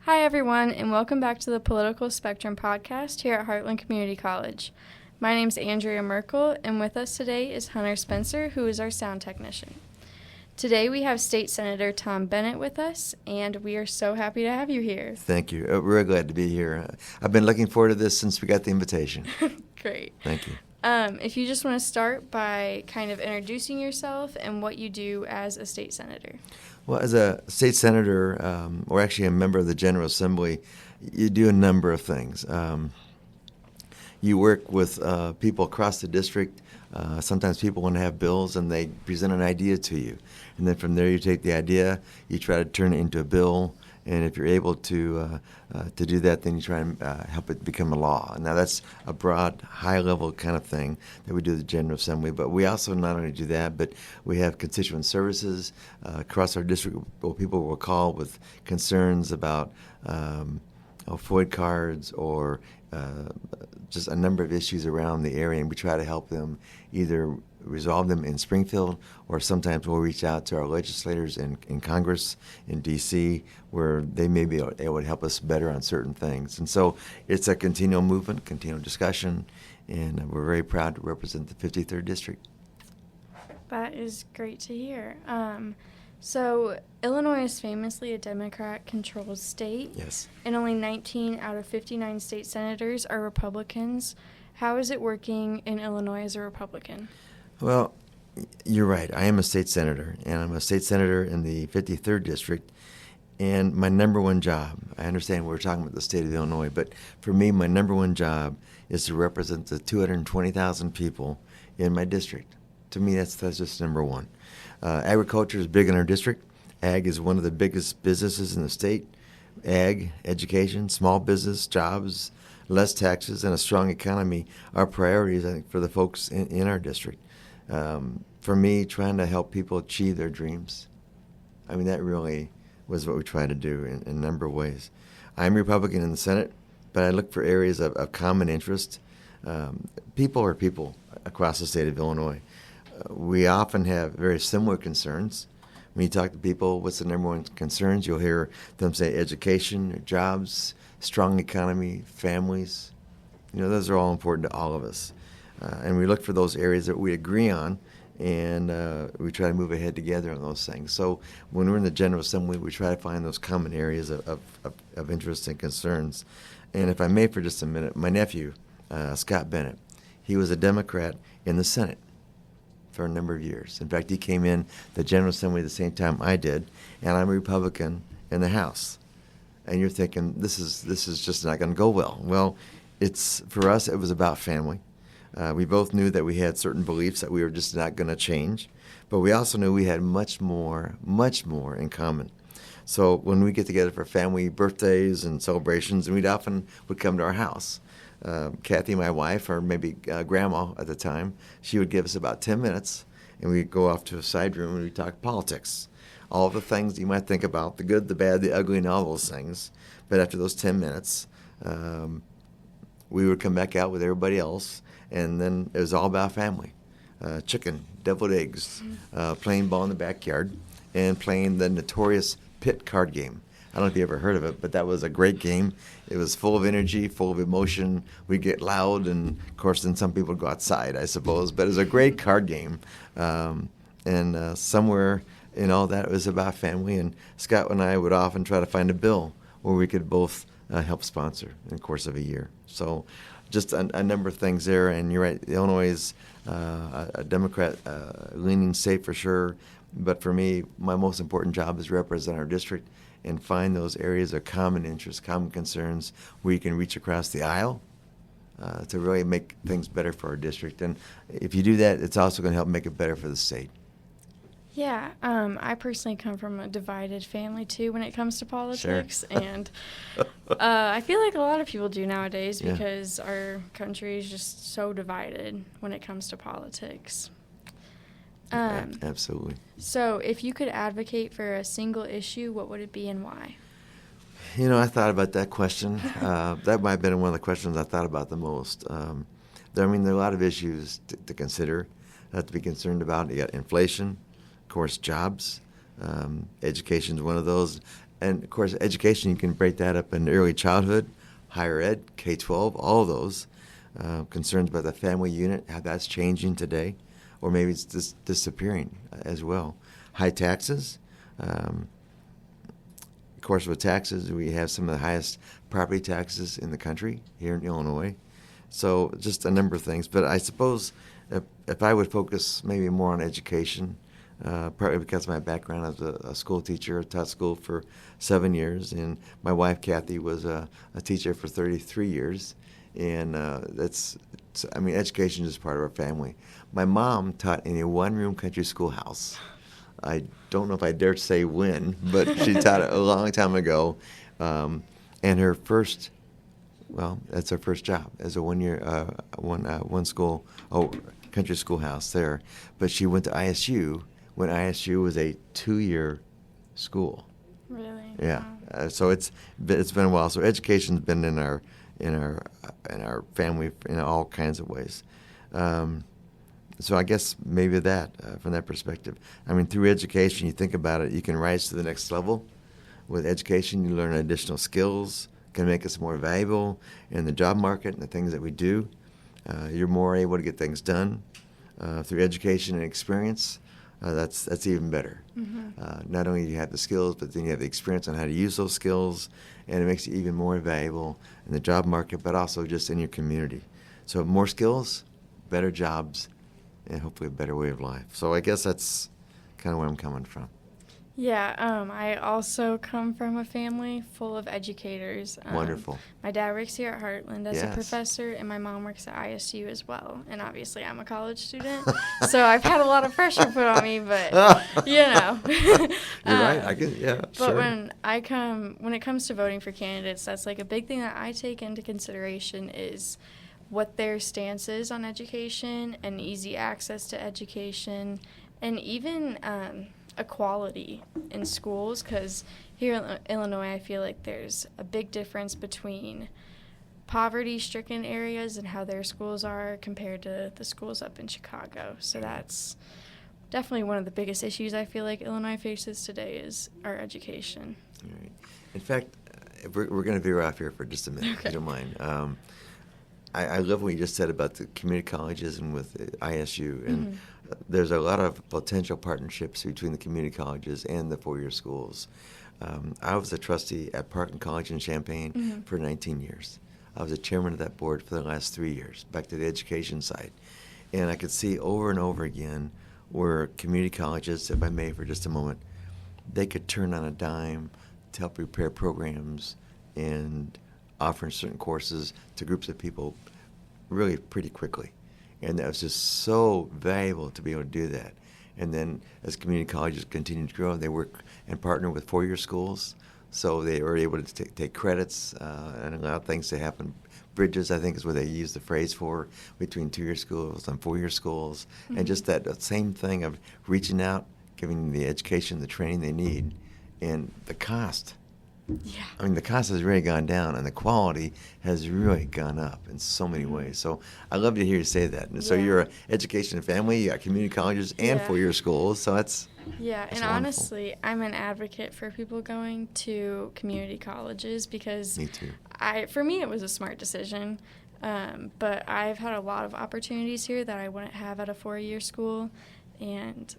Hi, everyone, and welcome back to the Political Spectrum podcast here at Heartland Community College. My name's Andrea Merkel, and with us today is Hunter Spencer, who is our sound technician. Today we have State Senator Tom Bennett with us, and we are so happy to have you here. Thank you. We're glad to be here. I've been looking forward to this since we got the invitation. Great. Thank you. If you just want to start by kind of introducing yourself and what you do as a state senator. Well, as a state senator, or actually a member of the General Assembly, you do a number of things. You work with people across the district. Sometimes people want to have bills and they present an idea to you. And then from there you take the idea, you try to turn it into a bill, and if you're able to do that, then you try and help it become a law. Now that's a broad, high-level kind of thing that we do at the General Assembly, but we also not only do that, but we have constituent services across our district where people will call with concerns about FOID cards or just a number of issues around the area, and we try to help them either resolve them in Springfield, or sometimes we'll reach out to our legislators in Congress, in D.C., where they may be able to help us better on certain things. And so it's a continual movement, continual discussion, and we're very proud to represent the 53rd District. That is great to hear. So Illinois is famously a Democrat-controlled state. Yes. And only 19 out of 59 state senators are Republicans. How is it working in Illinois as a Republican? Well, you're right. I am a state senator, and I'm a state senator in the 53rd District. And my number one job, I understand we're talking about the state of Illinois, but for me, my number one job is to represent the 220,000 people in my district. To me, that's just number one. Agriculture is big in our district. Ag is one of the biggest businesses in the state. Ag, education, small business, jobs, less taxes, and a strong economy are priorities, I think, for the folks in our district. For me, trying to help people achieve their dreams, I mean, that really was what we try to do in a number of ways. I'm Republican in the Senate, but I look for areas of common interest. People are people across the state of Illinois. We often have very similar concerns. When you talk to people, what's the number one concerns? You'll hear them say education, jobs, strong economy, families. You know, those are all important to all of us. And we look for those areas that we agree on, and we try to move ahead together on those things. So when we're in the General Assembly, we try to find those common areas of interest and concerns. And if I may for just a minute, my nephew, Scott Bennett, he was a Democrat in the Senate for a number of years. In fact, he came in the General Assembly at the same time I did, and I'm a Republican in the House. And you're thinking, this is just not going to go well. Well, for us, it was about family. We both knew that we had certain beliefs that we were just not going to change, but we also knew we had much more in common. So when we get together for family birthdays and celebrations, and would come to our house. Kathy, my wife, or maybe Grandma at the time, she would give us about 10 minutes, and we'd go off to a side room and we'd talk politics. All of the things you might think about, the good, the bad, the ugly, and all those things. But after those 10 minutes, we would come back out with everybody else, and then it was all about family. Chicken, deviled eggs, playing ball in the backyard, and playing the notorious pit card game. I don't know if you ever heard of it, but that was a great game. It was full of energy, full of emotion. We'd get loud, and, of course, then some people would go outside, I suppose. But it was a great card game. And somewhere in all that, it was about family. And Scott and I would often try to find a bill where we could both help sponsor in the course of a year. So just a number of things there. And you're right, Illinois is a Democrat-leaning state for sure. But for me, my most important job is to represent our district and find those areas of common interest, common concerns, where you can reach across the aisle to really make things better for our district. And if you do that, it's also going to help make it better for the state. Yeah, I personally come from a divided family, too, when it comes to politics. Sure. And I feel like a lot of people do nowadays because our country is just so divided when it comes to politics. Absolutely. So if you could advocate for a single issue, what would it be and why? You know, I thought about that question. That might have been one of the questions I thought about the most. There are a lot of issues to consider, to be concerned about. You got inflation, of course, jobs. Education is one of those. And, of course, education, you can break that up in early childhood, higher ed, K-12, all of those. Concerns about the family unit, how that's changing today, or maybe it's disappearing as well. High taxes. Of course, with taxes, we have some of the highest property taxes in the country here in Illinois. So just a number of things. But I suppose if I would focus maybe more on education, partly because of my background as a school teacher, I taught school for 7 years, and my wife, Kathy, was a teacher for 33 years. And education is part of our family. My mom taught in a one-room country schoolhouse. I don't know if I dare say when, but she taught it a long time ago. And her first, that's her first job as a country schoolhouse there. But she went to ISU when ISU was a 2-year school. Really? Yeah. Wow. So it's been a while. So education's been in our family in all kinds of ways. So I guess maybe that, from that perspective. I mean, through education, you think about it, you can rise to the next level. With education, you learn additional skills, can make us more valuable in the job market and the things that we do. You're more able to get things done through education and experience. That's even better. Mm-hmm. Not only do you have the skills, but then you have the experience on how to use those skills, and it makes you even more valuable in the job market, but also just in your community. So more skills, better jobs, and hopefully a better way of life. So I guess that's kind of where I'm coming from. Yeah, I also come from a family full of educators. Wonderful. My dad works here at Heartland as Yes. a professor, and my mom works at ISU as well. And obviously, I'm a college student, so I've had a lot of pressure put on me. But You're right. I can. Yeah. But sure. when it comes to voting for candidates, that's like a big thing that I take into consideration is what their stance is on education and easy access to education, and even equality in schools, because here in Illinois, I feel like there's a big difference between poverty-stricken areas and how their schools are compared to the schools up in Chicago. So that's definitely one of the biggest issues I feel like Illinois faces today is our education. All right. In fact, we're going to veer off here for just a minute, Okay. if you don't mind. I love what you just said about the community colleges and with ISU. And there's a lot of potential partnerships between the community colleges and the four-year schools. I was a trustee at Parkland College in Champaign for 19 years. I was a chairman of that board for the last 3 years, back to the education side. And I could see over and over again where community colleges, if I may for just a moment, they could turn on a dime to help prepare programs and offering certain courses to groups of people really pretty quickly. And that was just so valuable to be able to do that. And then as community colleges continue to grow, they work and partner with four-year schools. So they were able to take credits and a lot of things to happen. Bridges, I think, is what they use the phrase for, between two-year schools and four-year schools. And just that same thing of reaching out, giving them the education, the training they need, and the cost. Yeah. I mean, the cost has really gone down, and the quality has really gone up in so many ways. So I love to hear you say that. And so you're an education family, you got community colleges and four-year schools, so that's and wonderful. Honestly, I'm an advocate for people going to community colleges because Me too. For me, it was a smart decision. But I've had a lot of opportunities here that I wouldn't have at a four-year school, and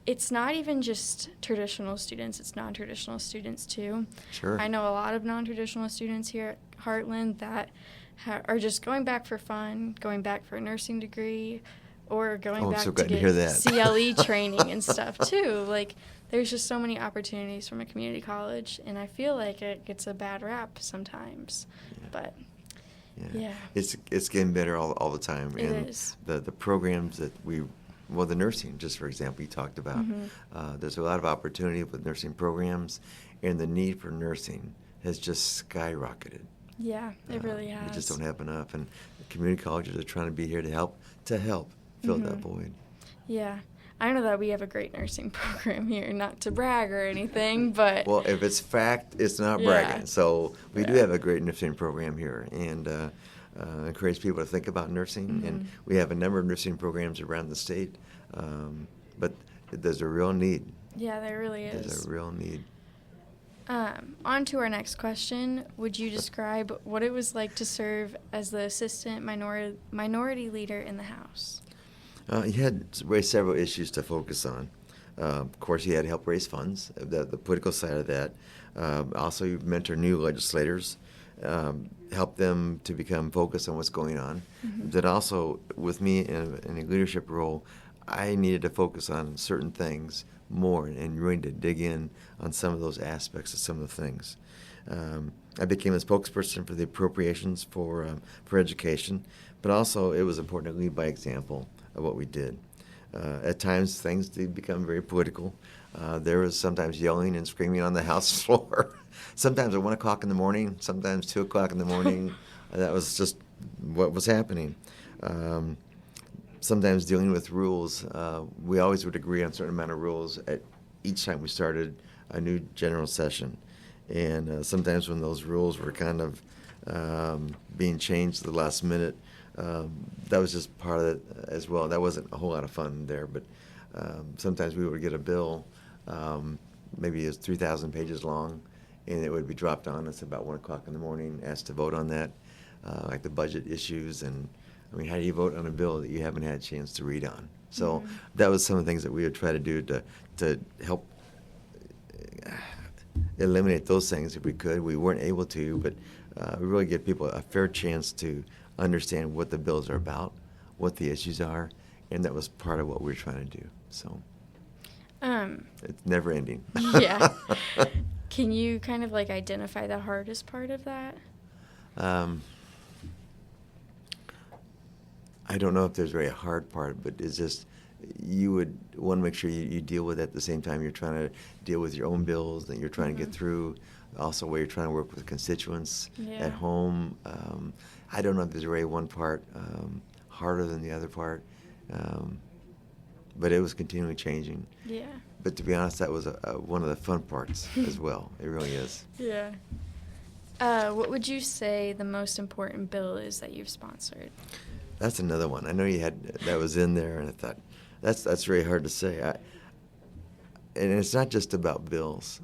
it's not even just traditional students, it's non-traditional students too. Sure. I know a lot of non-traditional students here at Heartland that are just going back for fun, going back for a nursing degree, or going back so to glad to get hear that. CLE training and stuff too. Like, there's just so many opportunities from a community college, and I feel like it gets a bad rap sometimes. But yeah. It's getting better all the time. It and is. The programs that the nursing, just for example, you talked about. There's a lot of opportunity with nursing programs, and the need for nursing has just skyrocketed. Yeah, it really has. We just don't have enough, and the community colleges are trying to be here to help fill that void. Yeah. I know that we have a great nursing program here, not to brag or anything, but... Well, if it's fact, it's not bragging. So we do have a great nursing program here, and encourage people to think about nursing. And we have a number of nursing programs around the state, but there's a real need. Yeah, there really is. There's a real need. On to our next question. Would you describe what it was like to serve as the assistant minority leader in the House? He had raised several issues to focus on. Of course, he had to help raise funds, the political side of that. Also, you mentor new legislators, help them to become focused on what's going on. Mm-hmm. Then also, with me in a leadership role, I needed to focus on certain things more and really to dig in on some of those aspects of some of the things. I became a spokesperson for the appropriations for education, but also it was important to lead by example of what we did. At times, things did become very political. There was sometimes yelling and screaming on the House floor. Sometimes at 1 o'clock in the morning, sometimes 2 o'clock in the morning. That was just what was happening. Sometimes dealing with rules, we always would agree on a certain amount of rules at each time we started a new general session. And sometimes when those rules were kind of being changed at the last minute, that was just part of it as well. That wasn't a whole lot of fun there, but sometimes we would get a bill, maybe it's 3,000 pages long, and it would be dropped on us about 1 o'clock in the morning, asked to vote on that, like the budget issues. And I mean, how do you vote on a bill that you haven't had a chance to read on? So that was some of the things that we would try to do to help eliminate those things if we could. We weren't able to, but we really give people a fair chance to understand what the bills are about, what the issues are, and that was part of what we were trying to do. So it's never ending. Yeah. Can you kind of like identify the hardest part of that? I don't know if there's a very hard part, but it's just you would want to make sure you deal with it at the same time you're trying to deal with your own bills that you're trying to get through. Also, where you're trying to work with constituents at home. I don't know if there's really one part harder than the other part, but it was continually changing. Yeah. But to be honest, that was one of the fun parts as well. It really is. Yeah. What would you say the most important bill is that you've sponsored? That's another one. I know you had that was in there, and I thought that's really hard to say. And it's not just about bills.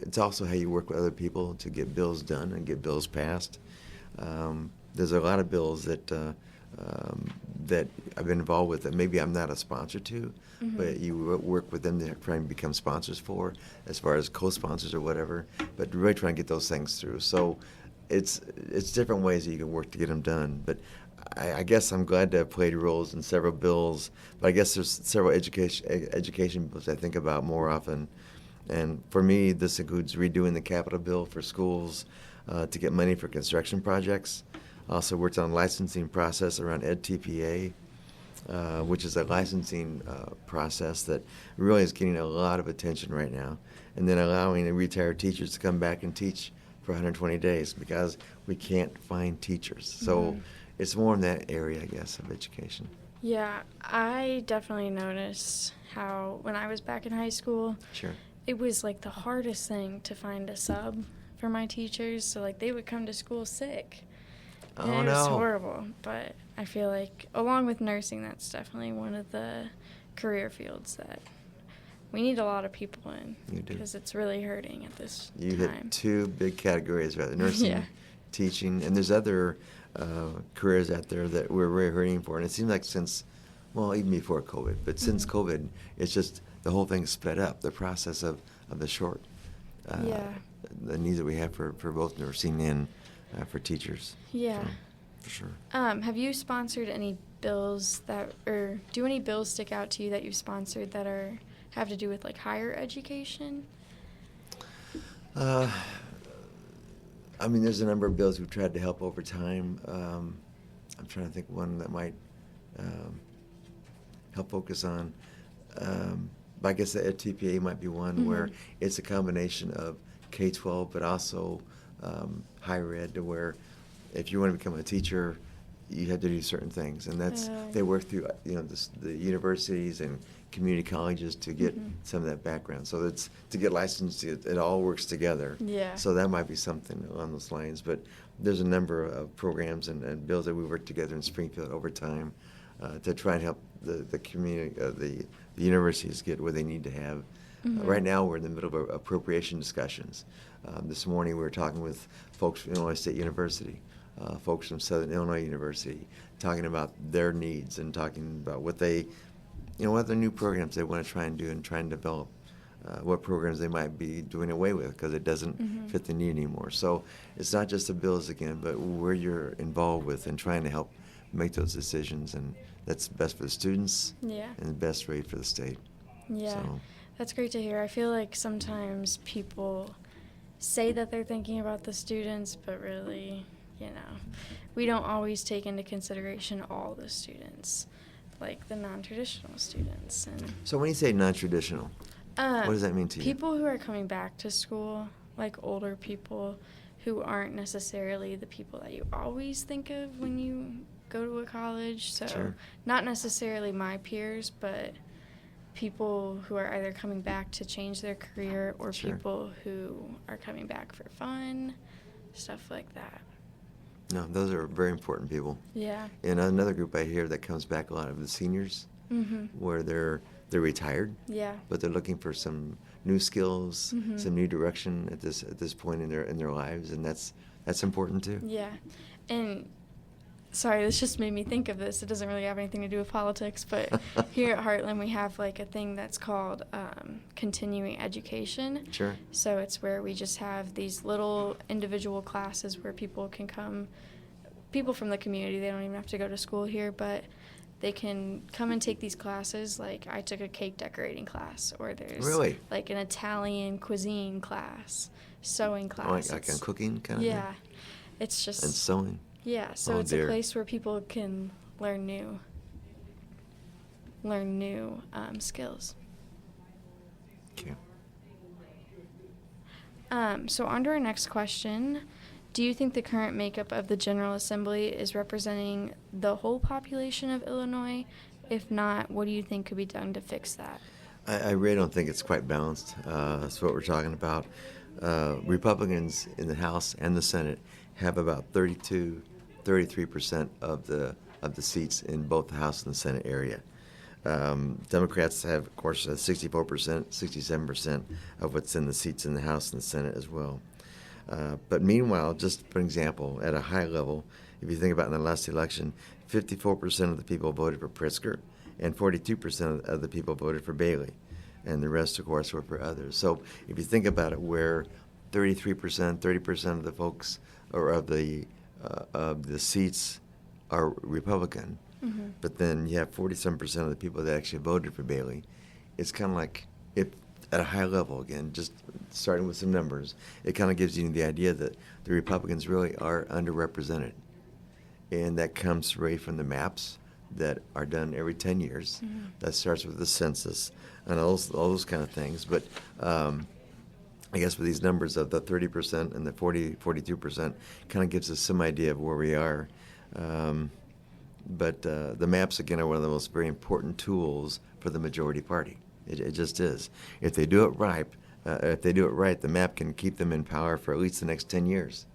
It's also how you work with other people to get bills done and get bills passed. There's a lot of bills that that I've been involved with that maybe I'm not a sponsor to, but you work with them to try and become sponsors for, as far as co-sponsors or whatever. But really trying to get those things through. So it's different ways that you can work to get them done. But I guess I'm glad to have played roles in several bills. But I guess there's several education bills I think about more often. And for me, this includes redoing the capital bill for schools to get money for construction projects. Also worked on licensing process around EdTPA, which is a licensing process that really is getting a lot of attention right now. And then allowing the retired teachers to come back and teach for 120 days because we can't find teachers. So it's more in that area, I guess, of education. Yeah, I definitely noticed how when I was back in high school, it was like the hardest thing to find a sub for my teachers. So like they would come to school sick. And it was horrible. But I feel like along with nursing, that's definitely one of the career fields that we need a lot of people in. You do. Because it's really hurting at this time. You hit two big categories, right? Nursing, teaching, and there's other careers out there that we're really hurting for. And it seems like since, well, even before COVID, but since COVID, it's just the whole thing sped up, the process of the short, the needs that we have for both nursing and for teachers. Yeah. So, for sure. Have you sponsored any bills or do any bills stick out to you that you've sponsored that have to do with like higher education? I mean, there's a number of bills we've tried to help over time. I'm trying to think one that might help focus on. But I guess the EdTPA might be one where it's a combination of K-12, but also higher ed, to where if you want to become a teacher, you have to do certain things, and that's they work through the universities and community colleges to get some of that background. So it's to get licensed, it all works together. Yeah. So that might be something along those lines. But there's a number of programs and bills that we work together in Springfield over time to try and help the community, the universities get where they need to have Right now, we're in the middle of appropriation discussions. This morning, we were talking with folks from Illinois State University, folks from Southern Illinois University, talking about their needs and talking about what they, what other new programs they want to try and do and try and develop. What programs they might be doing away with because it doesn't fit the need anymore. So it's not just the bills again, but where you're involved with and trying to help make those decisions, and that's best for the students and the best way for the state. Yeah, so that's great to hear. I feel like sometimes people say that they're thinking about the students, but really, we don't always take into consideration all the students, like the non-traditional students. And so when you say non-traditional, what does that mean to you? People who are coming back to school, like older people who aren't necessarily the people that you always think of when you go to a college. So not necessarily my peers, but people who are either coming back to change their career or people who are coming back for fun, stuff like that. No, those are very important people. Yeah. And another group I hear that comes back a lot of the seniors, where they're retired, but they're looking for some new skills, some new direction at this point in their lives, and that's important too. Yeah, and sorry, this just made me think of this. It doesn't really have anything to do with politics, but here at Heartland we have like a thing that's called continuing education. Sure. So it's where we just have these little individual classes where people can come, people from the community. They don't even have to go to school here, but they can come and take these classes. Like I took a cake decorating class, or there's like an Italian cuisine class, sewing class. Like on cooking kind of thing? Yeah. It's just... And sewing? Yeah, so it's a place where people can learn new skills. Okay. So on to our next question. Do you think the current makeup of the General Assembly is representing the whole population of Illinois? If not, what do you think could be done to fix that? I really don't think it's quite balanced. That's what we're talking about. Republicans in the House and the Senate have about 33% of the seats in both the House and the Senate area. Democrats have, of course, 64%, 67% of what's in the seats in the House and the Senate as well. But meanwhile, just for example, at a high level, if you think about in the last election, 54% of the people voted for Pritzker, and 42% of the people voted for Bailey, and the rest, of course, were for others. So if you think about it, where 33%, 30% of the folks or of the seats are Republican, but then you have 47% of the people that actually voted for Bailey, it's kind of like if at a high level, again, just starting with some numbers, it kind of gives you the idea that the Republicans really are underrepresented. And that comes right from the maps that are done every 10 years. That starts with the census and all those kind of things. But I guess with these numbers of the 30% and the 42% kind of gives us some idea of where we are. But the maps, again, are one of the most very important tools for the majority party. It just is. If they do it right, the map can keep them in power for at least the next 10 years.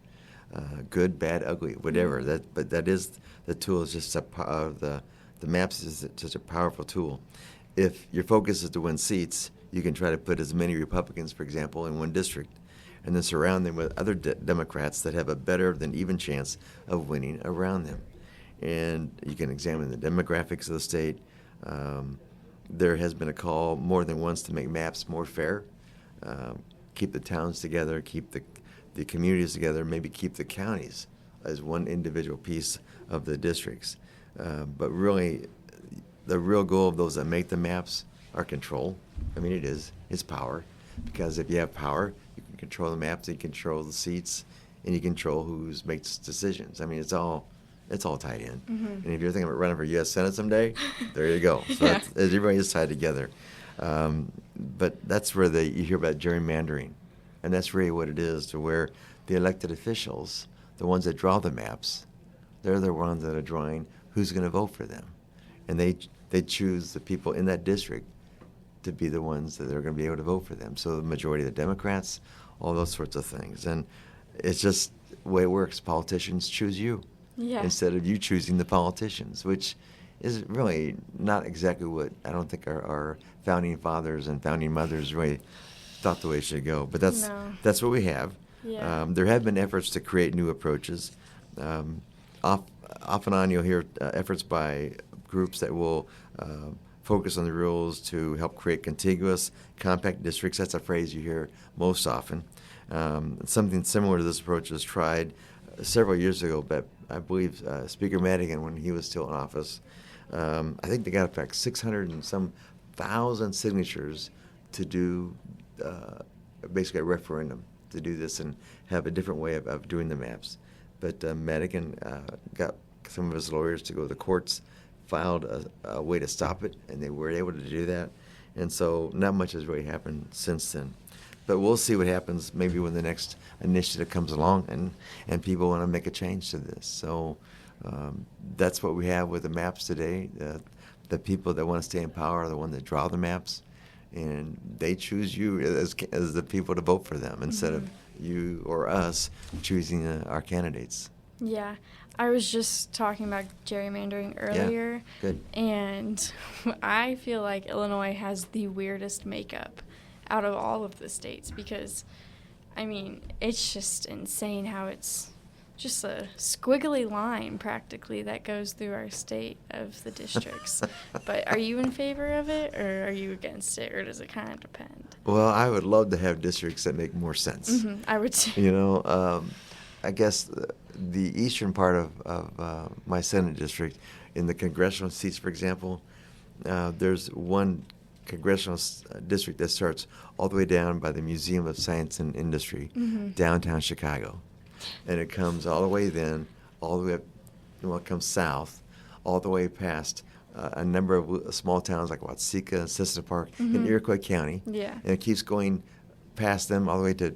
Good, bad, ugly, whatever. But that is the tool. Is just the maps is such a powerful tool. If your focus is to win seats, you can try to put as many Republicans, for example, in one district, and then surround them with other Democrats that have a better than even chance of winning around them. And you can examine the demographics of the state. There has been a call more than once to make maps more fair, keep the towns together, keep the communities together, maybe keep the counties as one individual piece of the districts. But really, the real goal of those that make the maps are control. I mean, it's power. Because if you have power, you can control the maps, you can control the seats, and you control who makes decisions. I mean, it's all tied in. And if you're thinking about running for U.S. Senate someday, there you go. So everybody is tied together. But that's where you hear about gerrymandering. And that's really what it is, to where the elected officials, the ones that draw the maps, they're the ones that are drawing who's going to vote for them. And they choose the people in that district to be the ones that are going to be able to vote for them. So the majority of the Democrats, all those sorts of things. And it's just the way it works. Politicians choose you instead of you choosing the politicians, which is really not exactly what I don't think our founding fathers and founding mothers really thought the way it should go. But that's what we have. Yeah. There have been efforts to create new approaches. Off and on, you'll hear efforts by groups that will focus on the rules to help create contiguous, compact districts. That's a phrase you hear most often. Something similar to this approach was tried several years ago, but I believe Speaker Madigan, when he was still in office, I think they got up like 600 and some thousand signatures to do basically a referendum to do this and have a different way of doing the maps. But Madigan got some of his lawyers to go to the courts, filed a way to stop it, and they were able to do that. And so not much has really happened since then. But we'll see what happens maybe when the next initiative comes along and people want to make a change to this. So that's what we have with the maps today. The people that want to stay in power are the ones that draw the maps, and they choose you as the people to vote for them instead of you or us choosing our candidates. Yeah. I was just talking about gerrymandering earlier. Yeah, good. And I feel like Illinois has the weirdest makeup out of all of the states because, I mean, it's just insane how it's just a squiggly line practically that goes through our state of the districts. But are you in favor of it, or are you against it, or does it kind of depend? Well, I would love to have districts that make more sense. I would too. You know, I guess the eastern part of my Senate district, in the congressional seats, for example, there's one congressional district that starts all the way down by the Museum of Science and Industry, downtown Chicago. And it comes all the way all the way up, well, it comes south, all the way past a number of small towns like Watsika and Cissna Park in Iroquois County. Yeah. And it keeps going past them all the way to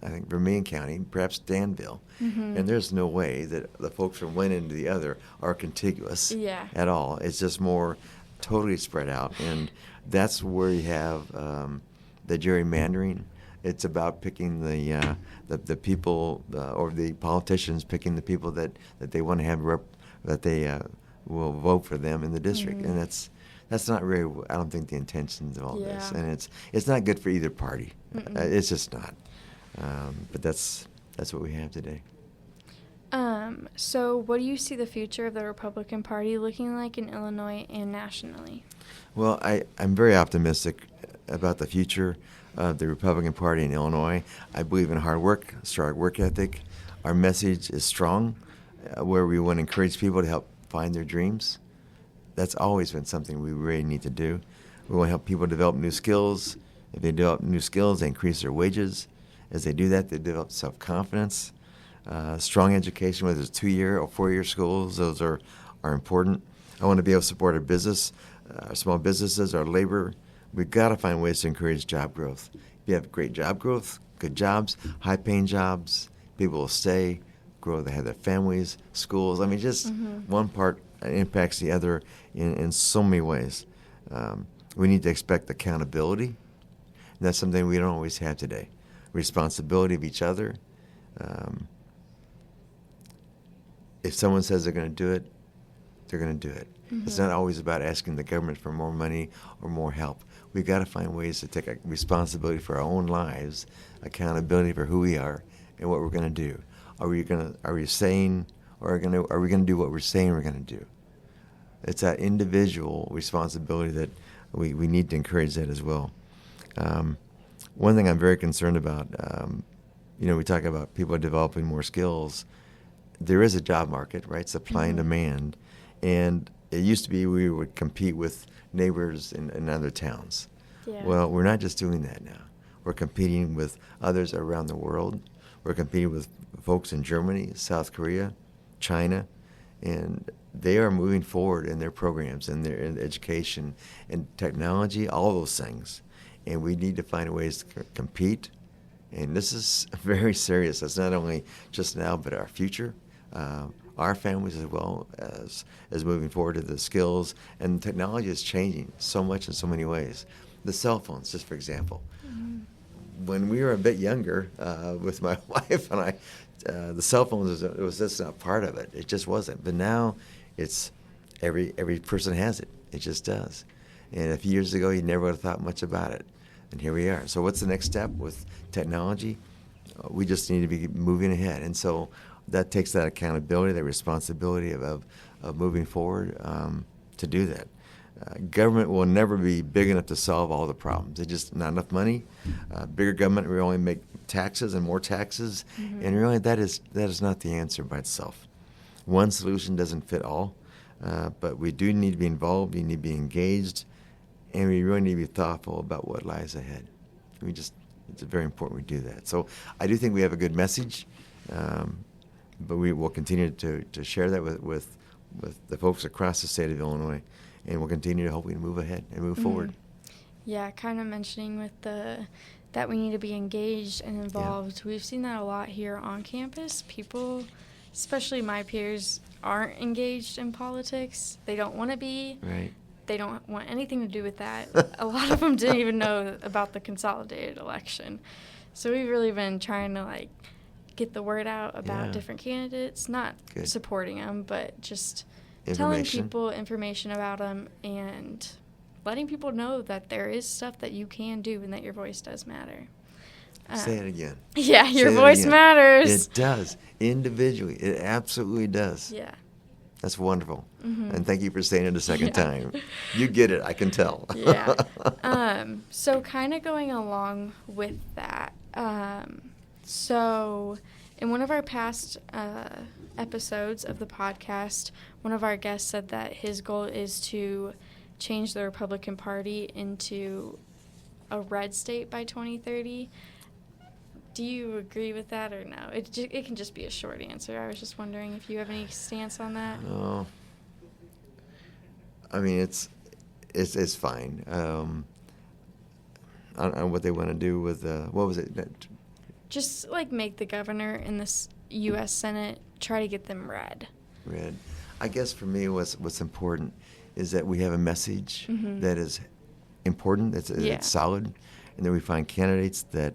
I think, Vermilion County, perhaps Danville. And there's no way that the folks from one end to the other are contiguous at all. It's just more totally spread out. And that's where you have the gerrymandering. It's about picking the people or the politicians picking the people that they want to have that they will vote for them in the district, and that's not really, I don't think, the intentions of all this, and it's not good for either party. It's just not. But that's what we have today. So what do you see the future of the Republican Party looking like in Illinois and nationally? Well, I'm very optimistic about the future of the Republican Party in Illinois. I believe in hard work, strong work ethic. Our message is strong, where we want to encourage people to help find their dreams. That's always been something we really need to do. We want to help people develop new skills. If they develop new skills, they increase their wages. As they do that, they develop self-confidence. Strong education, whether it's 2-year or 4-year schools, those are important. I want to be able to support our business, our small businesses, our labor. We've got to find ways to encourage job growth. If you have great job growth, good jobs, high-paying jobs, people will stay, grow, they have their families, schools. I mean, just one part impacts the other in so many ways. We need to expect accountability. And that's something we don't always have today. Responsibility of each other. If someone says they're going to do it, they're going to do it. It's not always about asking the government for more money or more help. We've got to find ways to take responsibility for our own lives, accountability for who we are and what we're going to do. Are we saying, or are we going to do what we're saying we're going to do? It's that individual responsibility that we need to encourage that as well. One thing I'm very concerned about, we talk about people developing more skills. There is a job market, right? Supply and demand. And it used to be we would compete with neighbors in other towns. Yeah. Well, we're not just doing that now. We're competing with others around the world. We're competing with folks in Germany, South Korea, China, and they are moving forward in their programs and in education and technology, all those things. And we need to find ways to compete. And this is very serious. It's not only just now, but our future. Our families as well as moving forward to the skills. And technology is changing so much in so many ways. The cell phones, just for example. When we were a bit younger, with my wife and I, the cell phones was just not part of it. It just wasn't. But now it's every person has it. It just does. And a few years ago, you never would have thought much about it. And here we are. So what's the next step with technology? We just need to be moving ahead. And so that takes that accountability, that responsibility of moving forward to do that. Government will never be big enough to solve all the problems. There's just not enough money. Bigger government, we only make taxes and more taxes. Mm-hmm. And really, that is not the answer by itself. One solution doesn't fit all. But we do need to be involved, we need to be engaged, and we really need to be thoughtful about what lies ahead. It's very important we do that. So I do think we have a good message, but we will continue to share that with the folks across the state of Illinois, and we'll continue to hopefully move ahead and move forward. Yeah, kind of mentioning with that we need to be engaged and involved. Yeah. We've seen that a lot here on campus. People, especially my peers, aren't engaged in politics. They don't want to be. Right. They don't want anything to do with that. A lot of them didn't even know about the consolidated election. So we've really been trying to get the word out about different candidates, not supporting them, but just telling people information about them and letting people know that there is stuff that you can do and that your voice does matter. Say it again. Yeah, your voice matters. It does. Individually. It absolutely does. Yeah. That's wonderful. Mm-hmm. And thank you for saying it a second time. You get it. I can tell. Yeah. So kind of going along with that. So in one of our past episodes of the podcast, one of our guests said that his goal is to change the Republican Party into a red state by 2030. Do you agree with that or no? It can just be a short answer. I was just wondering if you have any stance on that. No. I mean, it's fine. I don't know what they want to do with what was it? Just make the governor in this U.S. Senate, try to get them red. Red. I guess for me, what's important is that we have a message that is important, that's solid, and that we find candidates that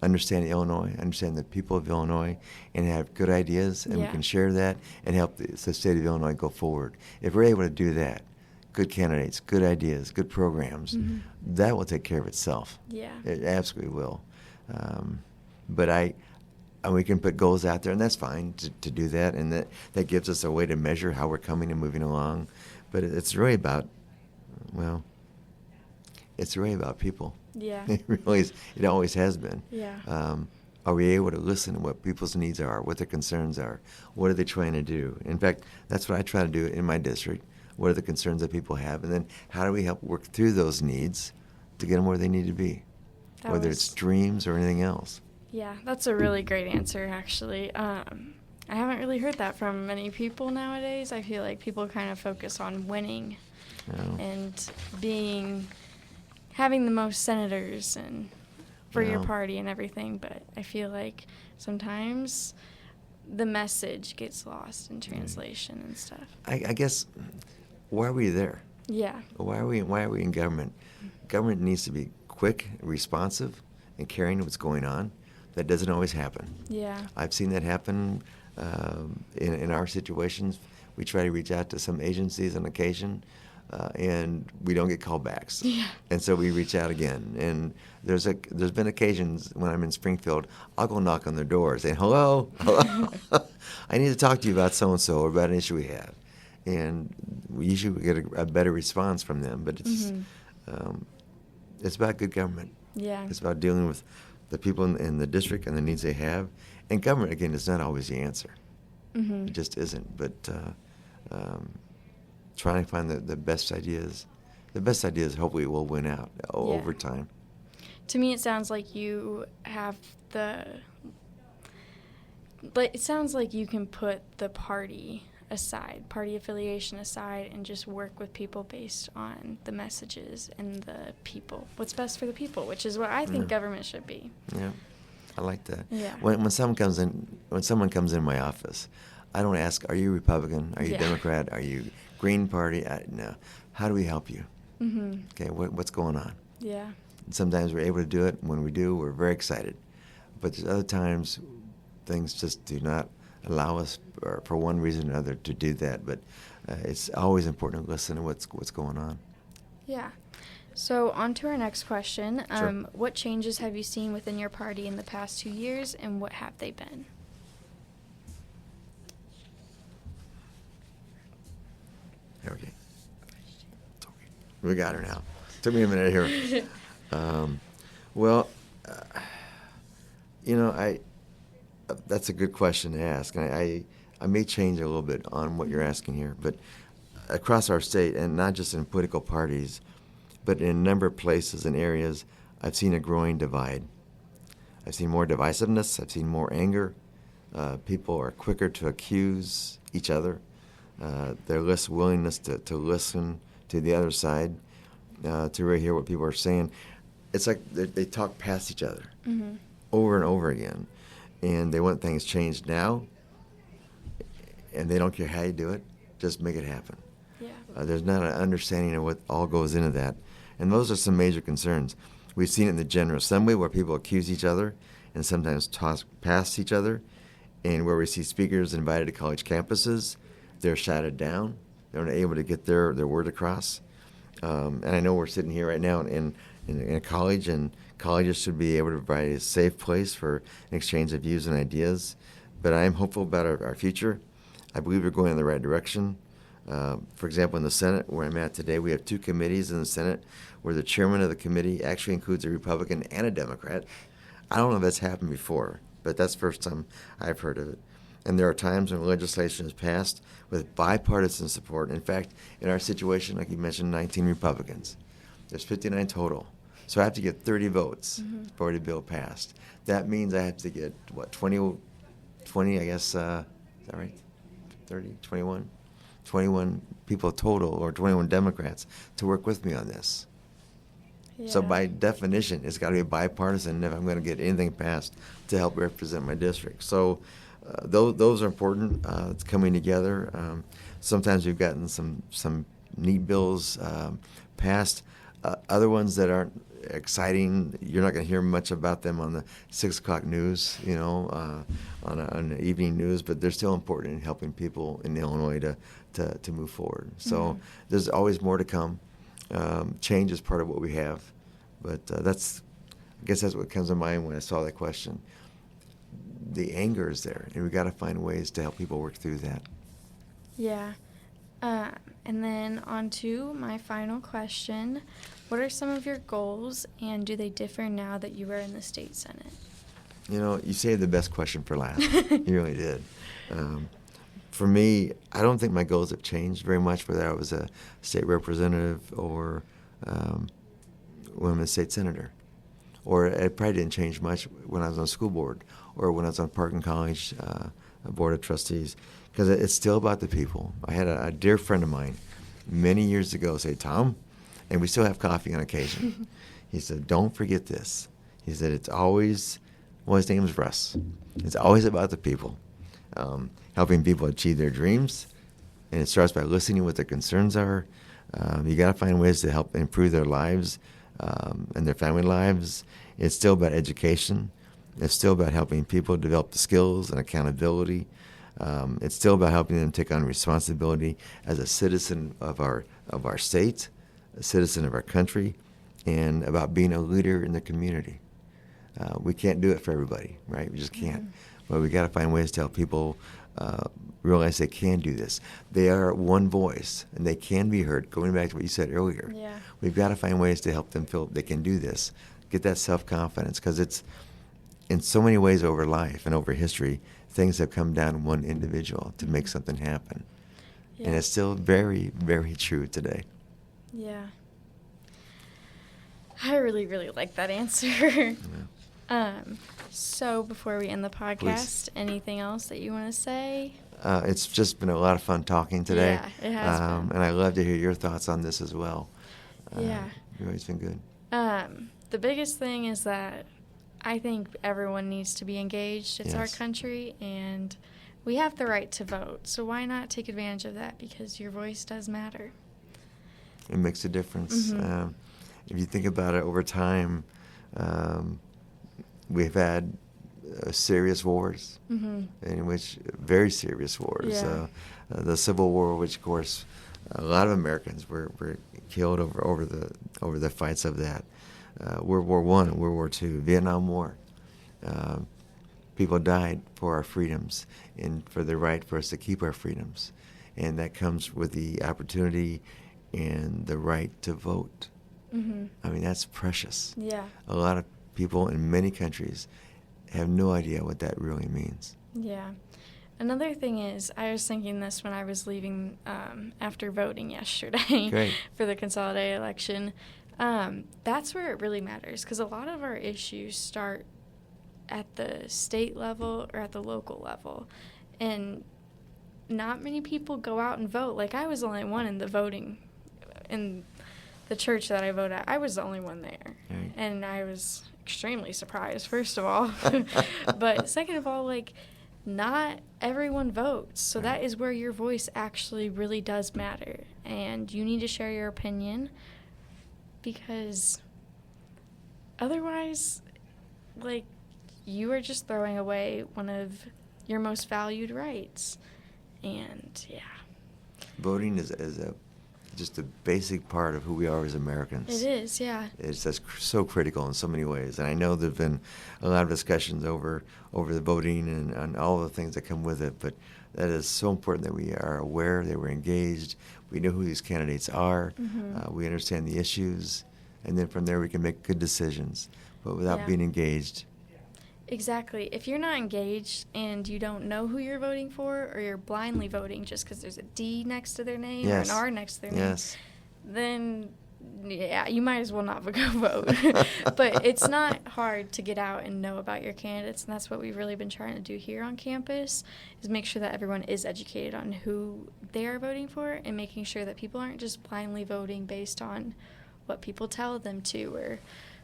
understand Illinois, understand the people of Illinois, and have good ideas, and we can share that and help the state of Illinois go forward. If we're able to do that, good candidates, good ideas, good programs, that will take care of itself. Yeah. It absolutely will. But we can put goals out there, and that's fine to do that, and that gives us a way to measure how we're coming and moving along. But it's really about, it's really about people. Yeah. It really is. It always has been. Yeah. Are we able to listen to what people's needs are, what their concerns are? What are they trying to do? In fact, that's what I try to do in my district. What are the concerns that people have? And then how do we help work through those needs to get them where they need to be, whether it's dreams or anything else? Yeah, that's a really great answer, actually. I haven't really heard that from many people nowadays. I feel like people kind of focus on winning and having the most senators and for your party and everything, but I feel like sometimes the message gets lost in translation and stuff. I guess, why are we there? Yeah. Why are we in government? Government needs to be quick, responsive, and caring of what's going on. That doesn't always happen. Yeah. I've seen that happen in our situations. We try to reach out to some agencies on occasion, and we don't get callbacks. Yeah. And so we reach out again. And there's been occasions when I'm in Springfield, I'll go knock on their door saying, hello, I need to talk to you about so-and-so or about an issue we have. And we usually get a better response from them. But it's about good government. Yeah. It's about dealing with the people in the district and the needs they have. And government, again, is not always the answer. It just isn't. But trying to find the best ideas. The best ideas hopefully will win out over time. To me, it sounds like you have it sounds like you can put the party affiliation aside, and just work with people based on the messages and the people. What's best for the people, which is what I think government should be. Yeah, I like that. Yeah. When someone comes in my office, I don't ask, are you Republican? Are you Democrat? Are you Green Party? No. How do we help you? Okay, what's going on? Yeah. And sometimes we're able to do it. When we do, we're very excited. But there's other times things just do not allow us, for one reason or another, to do that. But it's always important to listen to what's going on. Yeah. So on to our next question. Sure. What changes have you seen within your party in the past 2 years, and what have they been? There we go. We got her now. Took me a minute here. Well, that's a good question to ask. And I may change a little bit on what you're asking here, but across our state, and not just in political parties, but in a number of places and areas, I've seen a growing divide. I've seen more divisiveness. I've seen more anger. People are quicker to accuse each other. They're less willingness to listen to the other side, to really hear what people are saying. It's like they talk past each other over and over again, and they want things changed now, and they don't care how you do it, just make it happen. Yeah. There's not an understanding of what all goes into that, and those are some major concerns. We've seen it in the General Assembly where people accuse each other and sometimes toss past each other, and where we see speakers invited to college campuses, they're shouted down. They're not able to get their word across. And I know we're sitting here right now in a college, and colleges should be able to provide a safe place for an exchange of views and ideas. But I'm hopeful about our future. I believe we're going in the right direction. For example, in the Senate, where I'm at today, we have 2 committees in the Senate where the chairman of the committee actually includes a Republican and a Democrat. I don't know if that's happened before, but that's the first time I've heard of it. And there are times when legislation is passed with bipartisan support. In fact, in our situation, like you mentioned, 19 Republicans. There's 59 total. So I have to get 30 votes for the bill passed. That means I have to get, 20, I guess, is that right? 30, 21? 21 people total, or 21 Democrats, to work with me on this. Yeah. So by definition, it's got to be bipartisan if I'm going to get anything passed to help represent my district. So those are important. It's coming together. Sometimes we've gotten some neat bills passed. Other ones that aren't exciting, you're not going to hear much about them on the 6 o'clock news, on the evening news, but they're still important in helping people in Illinois to move forward. So there's always more to come. Change is part of what we have, but I guess that's what comes to mind when I saw that question. The anger is there, and we've got to find ways to help people work through that. Yeah. And then on to my final question. What are some of your goals, and do they differ now that you are in the state Senate? You saved the best question for last. You really did. For me, I don't think my goals have changed very much, whether I was a state representative or when I'm a state senator. Or it probably didn't change much when I was on school board or when I was on Park and College Board of Trustees, because it's still about the people. I had a dear friend of mine many years ago say, Tom, and we still have coffee on occasion, he said, don't forget this. He said, it's always, his name is Russ, it's always about the people, helping people achieve their dreams, and it starts by listening to what their concerns are. You got to find ways to help improve their lives and their family lives. It's still about education. It's still about helping people develop the skills and accountability. It's still about helping them take on responsibility as a citizen of our state, a citizen of our country, and about being a leader in the community. We can't do it for everybody, right? We just can't. But we got to find ways to help people realize they can do this. They are one voice, and they can be heard. Going back to what you said earlier, we've got to find ways to help them feel they can do this, get that self-confidence, because it's in so many ways over life and over history, things have come down to one individual to make something happen. Yeah. And it's still very, very true today. Yeah. I really, really like that answer. So before we end the podcast, anything else that you want to say? It's just been a lot of fun talking today. Yeah, it has been. And I'd love to hear your thoughts on this as well. Yeah. You've always been good. The biggest thing is that I think everyone needs to be engaged. It's our country, and we have the right to vote. So why not take advantage of that? Because your voice does matter. It makes a difference. If you think about it over time, we've had serious wars, in which very serious wars. Yeah. The Civil War, which of course a lot of Americans were killed over the fights of that. World War I and World War II, Vietnam War. People died for our freedoms and for the right for us to keep our freedoms, and that comes with the opportunity and the right to vote. I mean, that's precious. Yeah. A lot of people in many countries have no idea what that really means. Yeah. Another thing is, I was thinking this when I was leaving after voting yesterday for the consolidated election. That's where it really matters, because a lot of our issues start at the state level or at the local level. And not many people go out and vote. Like, I was the only one in the voting, in the church that I vote at. I was the only one there. Right. And I was extremely surprised, first of all. But second of all, like, not everyone votes. So that is where your voice actually really does matter. And you need to share your opinion, because otherwise, like, you are just throwing away one of your most valued rights. And, yeah. Voting is just a basic part of who we are as Americans. It is, yeah. It's so critical in so many ways. And I know there have been a lot of discussions over the voting and all the things that come with it, but that is so important that we are aware, that we're engaged, we know who these candidates are, we understand the issues, and then from there we can make good decisions. But without being engaged. Exactly. If you're not engaged and you don't know who you're voting for, or you're blindly voting just because there's a D next to their name or an R next to their name, then, yeah, you might as well not go vote. But it's not hard to get out and know about your candidates, and that's what we've really been trying to do here on campus, is make sure that everyone is educated on who they are voting for, and making sure that people aren't just blindly voting based on what people tell them to, or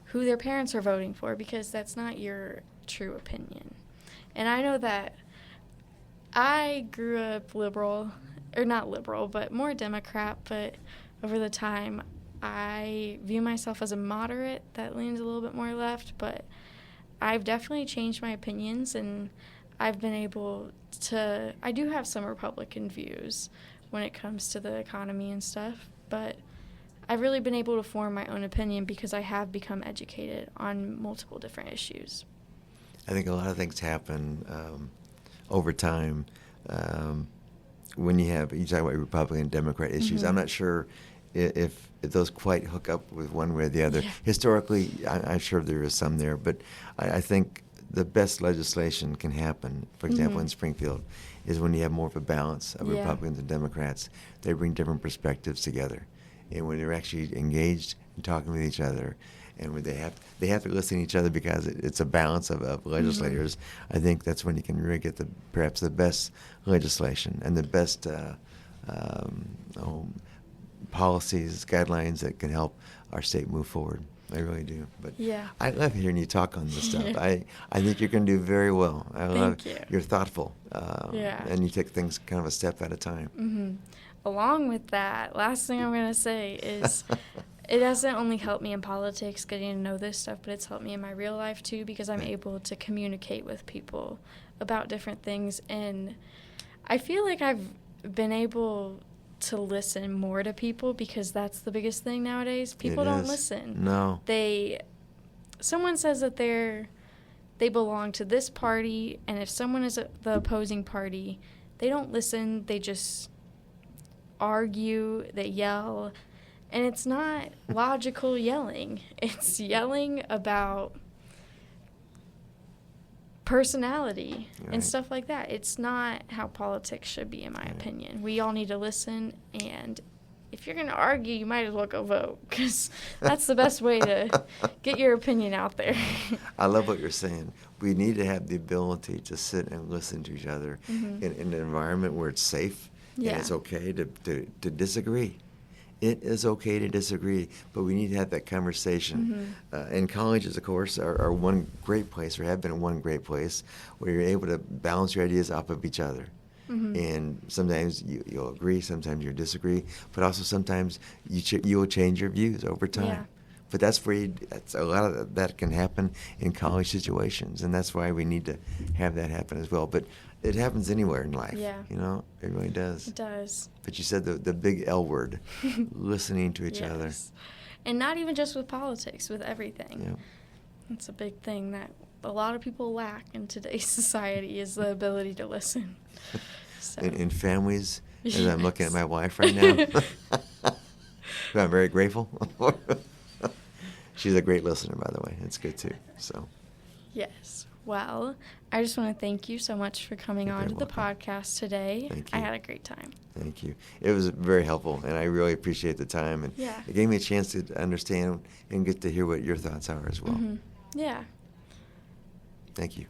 who their parents are voting for, because that's not your true opinion. And I know that I grew up liberal, or not liberal, but more Democrat, but over the time I view myself as a moderate that leans a little bit more left, but I've definitely changed my opinions, and I've been able to, I do have some Republican views when it comes to the economy and stuff, but I've really been able to form my own opinion because I have become educated on multiple different issues. I think a lot of things happen over time when you talk about Republican and Democrat issues. I'm not sure if those quite hook up with one way or the other. Yeah. Historically, I'm sure there is some there, but I think the best legislation can happen, for example, in Springfield, is when you have more of a balance of Republicans and Democrats. They bring different perspectives together. And when they're actually engaged and talking with each other, and when they have to listen to each other because it's a balance of legislators, I think that's when you can really get perhaps the best legislation and the best policies, guidelines that can help our state move forward. I really do. But I love hearing you talk on this stuff. I think you're going to do very well. Thank you. You're thoughtful. And you take things kind of a step at a time. Along with that, last thing I'm going to say is it doesn't only help me in politics, getting to know this stuff, but it's helped me in my real life too, because I'm able to communicate with people about different things. And I feel like I've been able to listen more to people, because that's the biggest thing nowadays. People don't listen. No. Someone says that they belong to this party, and if someone is the opposing party, they don't listen. They just argue, they yell, and it's not logical yelling. It's yelling about personality and stuff like that. It's not how politics should be, in my opinion. We all need to listen, and if you're going to argue, you might as well go vote, because that's the best way to get your opinion out there. I love what you're saying. We need to have the ability to sit and listen to each other in an environment where it's safe. And it's okay to disagree. It is okay to disagree, but we need to have that conversation. And colleges, of course, are one great place, or have been one great place, where you're able to balance your ideas off of each other. And sometimes you'll agree, sometimes you'll disagree, but also sometimes you will change your views over time. But that's where that's a lot of that can happen in college situations, and that's why we need to have that happen as well. But it happens anywhere in life. Yeah. It really does. It does. But you said the big L word, listening to each other. And not even just with politics, with everything. Yeah. That's a big thing that a lot of people lack in today's society is the ability to listen. So. In families, as I'm looking at my wife right now, who I'm very grateful for. She's a great listener, by the way. It's good, too. So. Yes. Well, I just want to thank you so much for coming on to the podcast today. Thank you. I had a great time. Thank you. It was very helpful, and I really appreciate the time. And it gave me a chance to understand and get to hear what your thoughts are as well. Mm-hmm. Yeah. Thank you.